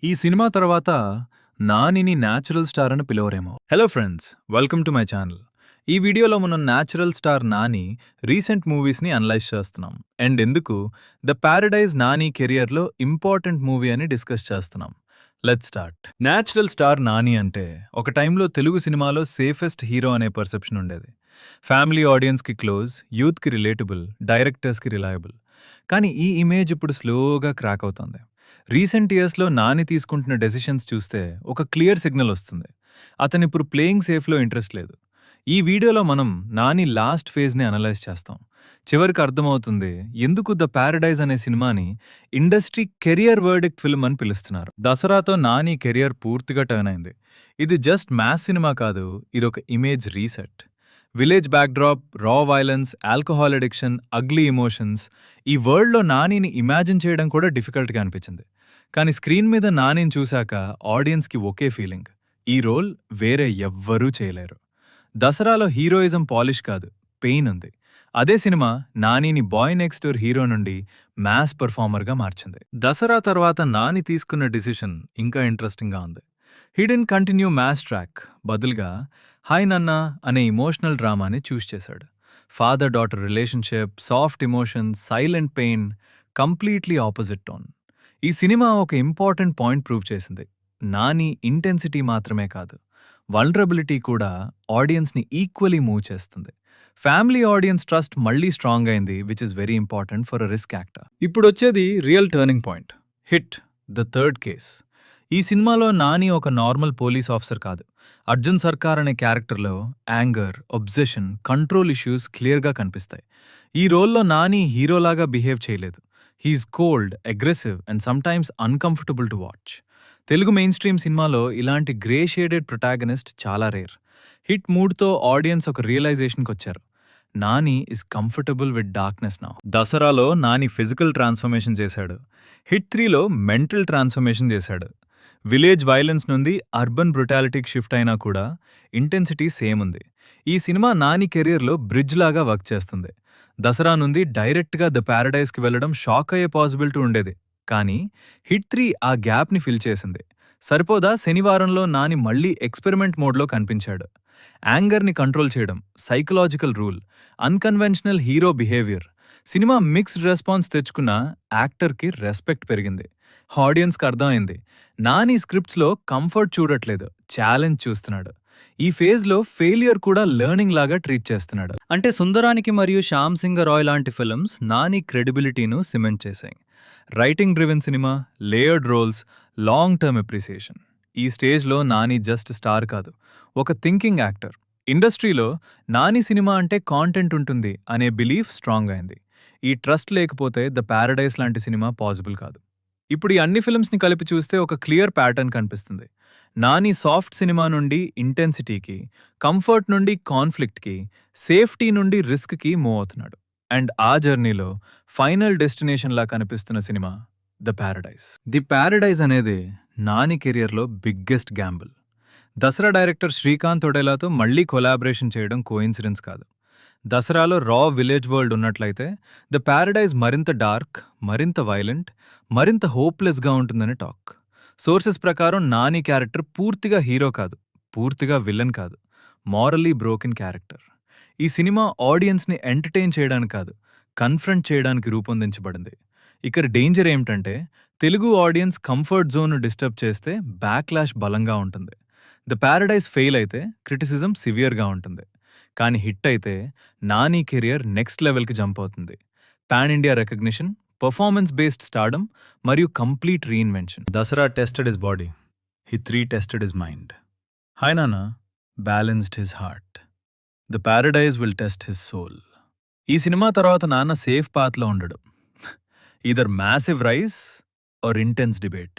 ఈ సినిమా తర్వాత నానిని న్యాచురల్ స్టార్ అని పిలవరేమో. Hello friends, welcome to my channel. ఈ వీడియోలో మనం న్యాచురల్ స్టార్ నాని రీసెంట్ మూవీస్ని అనలైజ్ చేస్తున్నాం. అండ్ ఎందుకు ద ప్యారడైజ్ నాని కెరియర్లో ఇంపార్టెంట్ మూవీ అని డిస్కస్ చేస్తున్నాం. Let's start. Natural star Nani అంటే ఒక టైంలో తెలుగు సినిమాలో సేఫెస్ట్ హీరో అనే పర్సెప్షన్ ఉండేది. ఫ్యామిలీ ఆడియన్స్కి క్లోజ్, యూత్కి రిలేటబుల్, డైరెక్టర్స్కి రిలయబుల్. కానీ ఈ ఇమేజ్ ఇప్పుడు స్లోగా క్రాక్ అవుతోంది. రీసెంట్ ఇయర్స్లో నాని తీసుకుంటున్న డెసిషన్స్ చూస్తే ఒక క్లియర్ సిగ్నల్ వస్తుంది. అతనిప్పుడు ప్లేయింగ్ సేఫ్లో ఇంట్రెస్ట్ లేదు. ఈ వీడియోలో మనం నాని లాస్ట్ ఫేజ్ని అనలైజ్ చేస్తాం. చివరికి అర్థమవుతుంది ఎందుకు ద ప్యారడైజ్ అనే సినిమాని ఇండస్ట్రీ కెరియర్ వర్డిక్ట్ ఫిల్మ్ అని పిలుస్తున్నారు. దసరాతో నాని కెరియర్ పూర్తిగా టర్న్ అయింది. ఇది జస్ట్ మ్యాథ్ సినిమా కాదు, ఇదొక ఇమేజ్ రీసెట్. విలేజ్ బ్యాక్డ్రాప్, రా violence, alcohol addiction, ugly emotions, ఈ వరల్డ్లో నానిని ఇమాజిన్ చేయడం కూడా డిఫికల్ట్గా అనిపించింది. కానీ స్క్రీన్ మీద నానిని చూశాక ఆడియన్స్కి ఒకే ఫీలింగ్, ఈ రోల్ వేరే ఎవ్వరూ చేయలేరు. దసరాలో హీరోయిజం పాలిష్ కాదు, పెయిన్ ఉంది. అదే సినిమా నానిని బాయ్ నెక్స్ట్ డోర్ హీరో నుండి మ్యాస్ పర్ఫార్మర్గా మార్చింది. దసరా తర్వాత నాని తీసుకున్న డిసిషన్ ఇంకా ఇంట్రెస్టింగ్గా ఉంది. హీ డిడ్ంట్ కంటిన్యూ మ్యాస్ ట్రాక్, బదులుగా హాయ్ నన్న అనే ఇమోషనల్ డ్రామాని చూస్ చేశాడు. Father daughter relationship, soft emotions, silent pain, completely opposite tone. ఈ సినిమా ఒక ఇంపార్టెంట్ పాయింట్ ప్రూవ్ చేసింది. నాని ఇంటెన్సిటీ మాత్రమే కాదు, వల్నరబిలిటీ కూడా ఆడియన్స్ని ఈక్వలీ మూవ్ చేస్తుంది. ఫ్యామిలీ ఆడియన్స్ ట్రస్ట్ మళ్లీ స్ట్రాంగ్ అయింది, which is very important for a risk actor. ఇప్పుడు వచ్చేది real turning point, hit the third case. ఈ సినిమాలో నాని ఒక నార్మల్ పోలీస్ ఆఫీసర్ కాదు. అర్జున్ సర్కార్ అనే క్యారెక్టర్లో యాంగర్, ఒబ్సెషన్, కంట్రోల్ ఇష్యూస్ క్లియర్గా కనిపిస్తాయి. ఈ రోల్లో నాని హీరోలాగా బిహేవ్ చేయలేదు. He's cold, aggressive and sometimes uncomfortable to watch. Telugu mainstream సినిమాలో ఇలాంటి గ్రే షేడెడ్ ప్రొటాగనిస్ట్ చాలా రేర్. హిట్ మూడ్తో ఆడియన్స్ ఒక రియలైజేషన్కి వచ్చారు, Nani is comfortable with darkness now. దసరాలో నాని ఫిజికల్ ట్రాన్స్ఫర్మేషన్ చేశాడు. హిట్ 3లో మెంటల్ ట్రాన్స్ఫర్మేషన్ చేశాడు. విలేజ్ వైలెన్స్ నుండి అర్బన్ బ్రుటాలిటీకి షిఫ్ట్ అయినా కూడా ఇంటెన్సిటీ సేమ్ ఉంది. ఈ సినిమా నాని కెరీర్లో బ్రిడ్జ్ లాగా వర్క్ చేస్తుంది. దసరా నుండి డైరెక్ట్గా ద ప్యారడైజ్కి వెళ్లడం షాక్ అయ్యే పాసిబిలిటీ ఉండేది. కానీ హిట్ 3 ఆ గ్యాప్ని ఫిల్ చేసింది. సరిపోదా, శనివారంలో నాని మళ్లీ ఎక్స్పెరిమెంట్ మోడ్లో కనిపించాడు. యాంగర్ని కంట్రోల్ చేయడం, psychological rule, unconventional hero behaviour. Cinema mixed response తెచ్చుకున్న యాక్టర్కి రెస్పెక్ట్ పెరిగింది. ఆడియన్స్కి అర్థమైంది, నాని స్క్రిప్ట్స్లో కంఫర్ట్ చూడట్లేదు, ఛాలెంజ్ చూస్తున్నాడు. ఈ ఫేజ్లో ఫెయిలియర్ కూడా లెర్నింగ్ లాగా ట్రీట్ చేస్తున్నాడు. అంటే సుందరానికి మరియు శ్యామ్ సింగ్ రాయ్ లాంటి ఫిల్మ్స్ నాని క్రెడిబిలిటీను సిమెంట్ చేశాయి. Writing driven cinema, layered roles, long term appreciation. ఈ స్టేజ్లో నాని జస్ట్ స్టార్ కాదు, ఒక థింకింగ్ యాక్టర్. ఇండస్ట్రీలో నాని సినిమా అంటే కాంటెంట్ ఉంటుంది అనే బిలీఫ్ స్ట్రాంగ్ అయింది. ఈ ట్రస్ట్ లేకపోతే ద ప్యారడైజ్ లాంటి సినిమా పాసిబుల్ కాదు. ఇప్పుడు ఈ అన్ని ఫిల్మ్స్ని కలిపి చూస్తే ఒక క్లియర్ ప్యాటర్న్ కనిపిస్తుంది. నాని సాఫ్ట్ సినిమా నుండి ఇంటెన్సిటీకి, కంఫర్ట్ నుండి కాన్ఫ్లిక్ట్కి, సేఫ్టీ నుండి రిస్క్కి మూవ్ అవుతున్నాడు. అండ్ ఆ జర్నీలో ఫైనల్ డెస్టినేషన్లా కనిపిస్తున్న సినిమా ద ప్యారడైజ్. ది ప్యారడైజ్ అనేది నాని కెరియర్లో biggest gamble. Dasara director Srikanth ఒడేలాతో మళ్లీ కొలాబరేషన్ చేయడం కోయిన్సిడెన్స్ కాదు. దసరాలో రా విలేజ్ వరల్డ్ ఉన్నట్లయితే ద ప్యారడైజ్ మరింత డార్క్, మరింత వైలెంట్, మరింత హోప్లెస్గా ఉంటుందని టాక్. సోర్సెస్ ప్రకారం నాని క్యారెక్టర్ పూర్తిగా హీరో కాదు, పూర్తిగా విలన్ కాదు, మారల్లీ బ్రోకెన్ క్యారెక్టర్. ఈ సినిమా ఆడియన్స్ని ఎంటర్టైన్ చేయడానికి కాదు, కన్ఫ్రంట్ చేయడానికి రూపొందించబడింది. ఇక్కడ డేంజర్ ఏమిటంటే Telugu audience comfort zone disturb చేస్తే బ్యాక్లాష్ బలంగా ఉంటుంది. ద ప్యారడైజ్ ఫెయిల్ అయితే క్రిటిసిజం సివియర్గా ఉంటుంది. కానీ హిట్ అయితే నాని కెరియర్ నెక్స్ట్ లెవెల్కి జంప్ అవుతుంది. Pan India recognition, performance based stardom మరియు complete reinvention. Dasara tested his body, hit 3 tested his mind. Hi Nanna balanced his heart. The paradise will test his soul. ఈ సినిమా తర్వాత నాన్న సేఫ్ పాత్లో ఉండడు. Either massive rise or intense debate.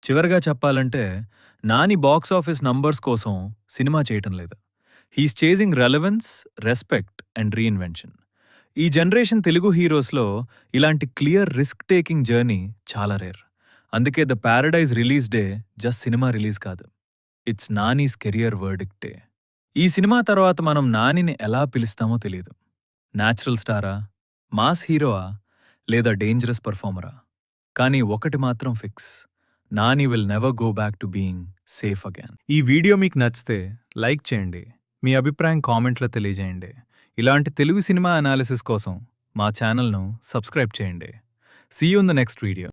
చివరిగా చెప్పాలంటే Nani box office numbers కోసం సినిమా చేయటం లేదు. He's chasing relevance, respect and reinvention. ఈ జనరేషన్ తెలుగు హీరోస్లో ఇలాంటి క్లియర్ రిస్క్ టేకింగ్ జర్నీ చాలా రేర్. అందుకే the paradise release day just సినిమా రిలీజ్ కాదు, it's Nani's career verdict day. ఈ సినిమా తర్వాత మనం నానిని ఎలా పిలుస్తామో తెలియదు. న్యాచురల్ స్టారా, మాస్ హీరోవా, లేదా డేంజరస్ పర్ఫార్మరా? కానీ ఒకటి మాత్రం fix, Nani will never go back to being safe again. ఈ వీడియో మీకు నచ్చితే లైక్ చేయండి, మీ అభిప్రాయం కామెంట్లో తెలియజేయండి. ఇలాంటి తెలుగు సినిమా అనాలిసిస్ కోసం మా ఛానల్ను సబ్స్క్రైబ్ చేయండి. See you in the next video.